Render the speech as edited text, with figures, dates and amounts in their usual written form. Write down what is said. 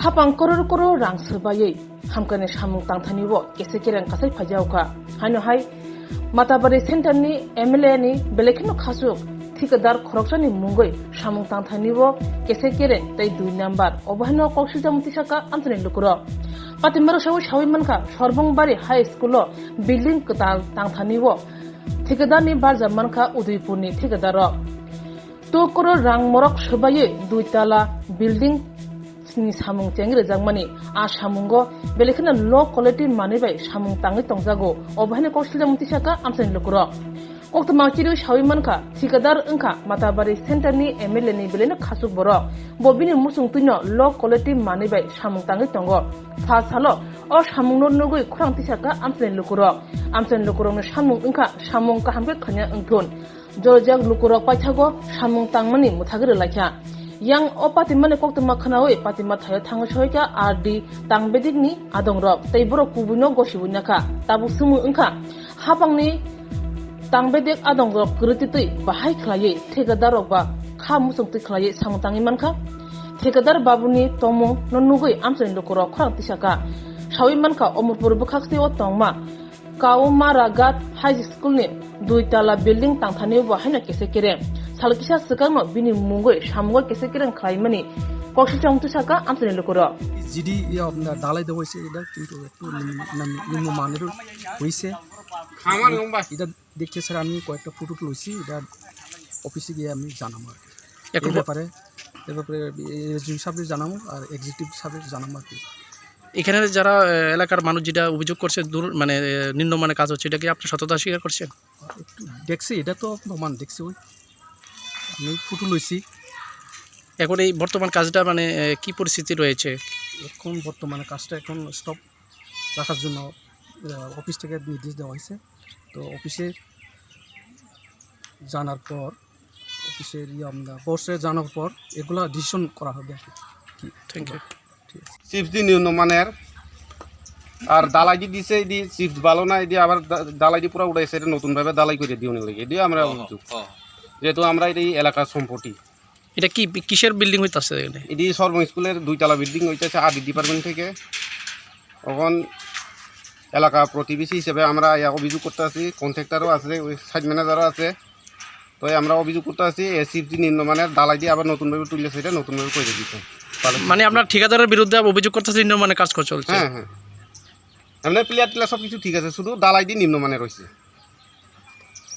hapang koror rang serbayai hamkane samung tangthanibo kese kerang kasai phajauka hano hai matabari center ni MLA ni belekino khasuk ঠিকাদার খরকসানি মুঙ্গই সামুং তাংথানিবো কেসে কেরে তাই 2 number অবহেন কৌশিতা মতিসাকা Anthony লুকুর পাতিমার সাউই মানকা সর্বংবাড়ি high school building তাংথানিবো ঠিকাদারনি বারজার মানকা উদয়পুরনি ঠিকাদার 2 করোড় রাং মরক সবাইয়ে 2 তালা building ni samung chengre jangmani a samungo belekina low quality manibai samung tangi tongjago obhane kosila mutisaka amsen lokuro oktama chiru shawimanka ঠিকাদার ওংখা Matabari সেন্টারনি MLA ni belena khasuk boro bobini musung tuino low quality manibai samung tangi tongo first halo o samungno nugui khurang tisaka amsen lokuro no samung ওংখা samung ka hambe khanya ongthun jorjak lokuro paithago samung tangmani muthagre lakha yang opati mane koktuma khanaoi patima thayo thango soika RD tangbedik ni adongrok tei borok kubuno gosibunaka tabu sumu onkha hapangni tangbedek adongrok krutitui bahai khlaiye thekadar ba kha musungtui khlaiye samtangi manka thekadar babuni tomo nonnugui amsen lokoro khang tisaka sawi manka omurpur bukhakse o tongma kauma ragat high school ni 2 tala building tangthani bahina kese kere salkisa sikangno bini mungoi samgo kese keren khlaimani kokshi chongtu saka amsene lokoro GD ডালাই দেওয়া হয়েছে এটা কিন্তু একটু নিম্নমানের হয়েছে এটা দেখতে স্যার আমি কয়েকটা ফটো তুলেছি এটা অফিসে গিয়ে আমি জানাবো আর কি ব্যাপারে এসডিও সাহেবকে জানাবো আর এক্সিকিউটিভ সাহেবকে জানাবো আর কি এখানে যারা এলাকার মানুষ যেটা অভিযোগ করছে মানে নিম্নমানের কাজ হচ্ছে এটা কি আপনি সততা স্বীকার করছেন একটু দেখছি এটা তো প্রমাণ দেখছি ওই আমি ফটো লইছি এখন এই বর্তমান কাজটা মানে কি পরিস্থিতি রয়েছে এখন বর্তমানে কাজটা এখন স্টপ রাখার জন্য অফিস থেকে নির্দেশ দেওয়া হয়েছে তো অফিসে জানার পর অফিসের বসে জানার পর এগুলা ডিসিশন করা হবে আর কি থ্যাংক ইউ চিপস নিম্নমানের আর দালাইটি দিছে এদি চিপস ভালো না এদি আবার দালাইটি পুরো উড়াইছে এটা নতুনভাবে দালাই করে দিও লাগে এদি আমরা অভিযোগ যেহেতু আমরা এই এলাকার সম্পত্তি এটা কি কিসের বিল্ডিং হইতাছে এখানে এদি সর্ব স্কুলের 2 তলা বিল্ডিং হইতাছে আদি ডিপার্টমেন্ট থেকে এখন এলাকা প্রতিবেশী হিসেবে আমরা অভিযোগ করতে আছি কন্ট্রাক্টরও আছে ওই সাইট ম্যানেজারও আছে তো আমরা অভিযোগ করতে আছি এসিপি নিম্নমানের দালাই দিয়ে আবার নতুনভাবে তুললে সেটা নতুনভাবে করে দিতে মানে আপনার ঠিকাদারের বিরুদ্ধে অভিযোগ করতেছে নিম্নমানের কাজ চলছে হ্যাঁ এমনি প্লেয়ার টিলা সব কিছু ঠিক আছে শুধু দালাই দিয়ে নিম্নমানের রয়েছে